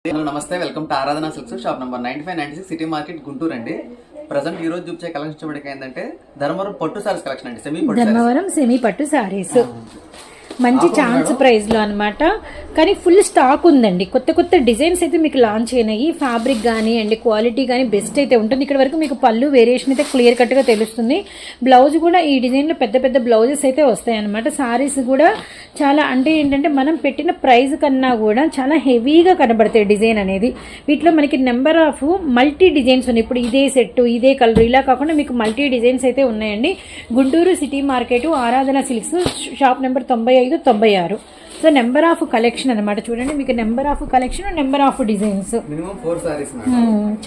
నమస్తే, welcome to ఆరాధన silks, shop number 9596 city market Guntur అండి. ప్రజెంట్ ఈ రోజు చూపించే కలెక్షన్ చూడడానికి ఏంటంటే ధర్మవరం పట్టు సారీస్ కలెక్షన్ అండి. ధర్మవరం సెమీ పట్టు సారీస్ మంచి ఛాన్స్ ప్రైస్ లో అన్నమాట. కానీ ఫుల్ స్టాక్ ఉందండి. కొత్త కొత్త డిజైన్స్ అయితే మీకు లాంచ్ అయినాయి. ఫ్యాబ్రిక్ కానీ అండ్ క్వాలిటీ కానీ బెస్ట్ అయితే ఉంటుంది. ఇక్కడ వరకు మీకు పళ్ళు వేరియేషన్ అయితే క్లియర్ కట్ గా తెలుస్తుంది. బ్లౌజ్ కూడా ఈ డిజైన్ లో పెద్ద పెద్ద బ్లౌజెస్ అయితే వస్తాయి అనమాట. సారీస్ కూడా చాలా అంటే ఏంటంటే మనం పెట్టిన ప్రైస్ కన్నా కూడా చాలా హెవీగా కనబడతాయి డిజైన్ అనేది. వీటిలో మనకి నెంబర్ ఆఫ్ మల్టీ డిజైన్స్ ఉన్నాయి. ఇప్పుడు ఇదే సెట్, ఇదే కలర్, ఇలా కాకుండా మీకు మల్టీ డిజైన్స్ అయితే ఉన్నాయండి. గుంటూరు సిటీ మార్కెట్, ఆరాధన silks, shop number 95-96. So number of collection అనమాట. చూడండి, మీకు number of collection, number of designs,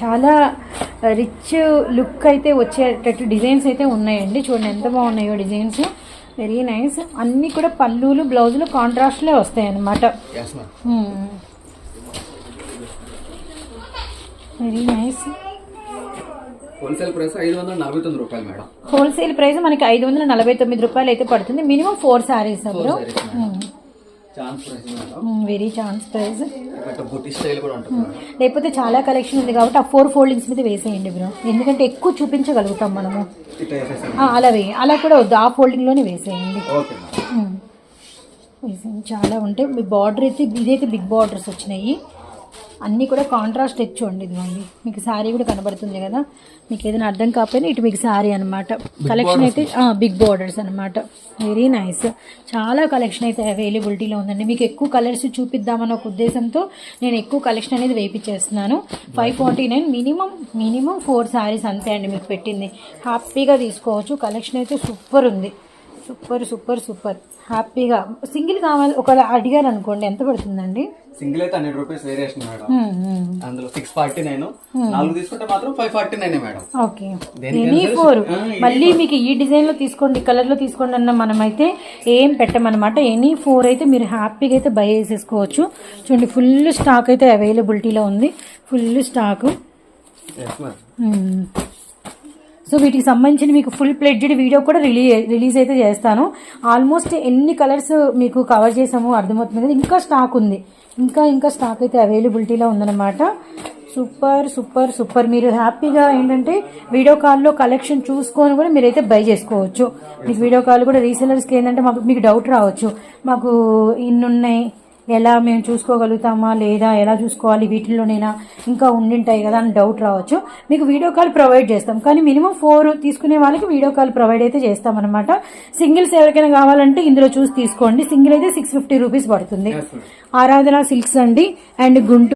చాలా రిచ్ లుక్ అయితే వచ్చేటట్టు డిజైన్స్ అయితే ఉన్నాయండి. చూడండి ఎంత బాగున్నాయో డిజైన్స్, వెరీ నైస్. అన్ని కూడా పళ్ళులు బ్లౌజులు కాంట్రాస్ట్లే వస్తాయి అనమాట. Very nice. హోల్సేల్ ప్రైస్ 549 రూపాయలు మేడం. హోల్సేల్ ప్రైస్ మనకి 549 రూపాయలు అయితే పడుతుంది. Minimum 4 saris bro. Very chance price. లేకపోతే చాలా కలెక్షన్ ఉంది కాబట్టి ఆ 4 ఫోల్డింగ్స్ మీద వేసేయండి బ్రో, ఎందుకంటే ఎక్కువ చూపించగలుగుతాం మనము. అలా కూడా వద్దు, ఆ ఫోల్డింగ్ లోనే వేసేయండి. చాలా ఉంటాయి. మీ బార్డర్ అయితే ఇదైతే బిగ్ బార్డర్స్ వచ్చినాయి. అన్నీ కూడా కాంట్రాస్ట్ తెచ్చుకోండి. ఇదిగోండి మీకు శారీ కూడా కనబడుతుంది కదా. మీకు ఏదైనా అర్థం కాకపోయినా ఇటు మీకు శారీ అనమాట. కలెక్షన్ అయితే బిగ్ బార్డర్స్ అనమాట. Very nice. చాలా కలెక్షన్ అయితే అవైలబిలిటీలో ఉందండి. మీకు ఎక్కువ కలర్స్ చూపిద్దామన్న ఒక ఉద్దేశంతో నేను ఎక్కువ కలెక్షన్ అనేది వేయించేస్తున్నాను. 549 మినిమం 4 శారీస్ అంతే అండి మీకు పెట్టింది. హ్యాపీగా తీసుకోవచ్చు. కలెక్షన్ అయితే సూపర్ ఉంది. సూపర్ హ్యాపీగా. సింగిల్ కావాలి ఒకవేళ అడిగారు అనుకోండి, ఎంత పడుతుందండి? సింగిల్ అయితే 100 రూపీస్ వేరియేషన్ మేడం. అందులో 649, 4 తీసుకుంటే మాత్రం 549 మేడం. ఓకే, ఎనీ 4 మళ్ళీ మీకు ఈ డిజైన్ లో తీసుకోండి, కలర్ లో తీసుకోండి అన్న మనమైతే ఏం పెట్టమన్నమాట. ఎనీ 4 అయితే మీరు హ్యాపీగా అయితే బై చేసేసుకోవచ్చు. చూడండి, ఫుల్ స్టాక్ అయితే అవైలబిలిటీలో ఉంది. Full stock. సో వీటికి సంబంధించిన మీకు ఫుల్ ప్లెడ్జ్డ్ వీడియో కూడా రిలీజ్ అయితే చేస్తాను. ఆల్మోస్ట్ ఎన్ని కలర్స్ మీకు కవర్ చేసామో అర్థమవుతుంది కదా. ఇంకా స్టాక్ ఉంది, ఇంకా స్టాక్ అయితే అవైలబిలిటీలో ఉందన్నమాట. సూపర్. మీరు హ్యాపీగా ఏంటంటే వీడియో కాల్లో కలెక్షన్ చూసుకొని కూడా మీరైతే బై చేసుకోవచ్చు. మీకు వీడియో కాల్ కూడా రీసెలర్స్కి ఏంటంటే మీకు డౌట్ రావచ్చు, మాకు ఇన్నున్నాయి ఎలా మేము చూసుకోగలుగుతామా లేదా, ఎలా చూసుకోవాలి, వీటిల్లోనైనా ఇంకా ఉండింటాయి కదా అని డౌట్ రావచ్చు. మీకు వీడియో కాల్ ప్రొవైడ్ చేస్తాం, కానీ మినిమం 4 తీసుకునే వాళ్ళకి వీడియో కాల్ ప్రొవైడ్ అయితే చేస్తాం అనమాట. సింగిల్స్ ఎవరికైనా కావాలంటే ఇందులో చూసి తీసుకోండి. సింగిల్ అయితే 650 రూపీస్ పడుతుంది. ఆరాధన సిల్క్స్ అండి, అండ్ గుంటూరు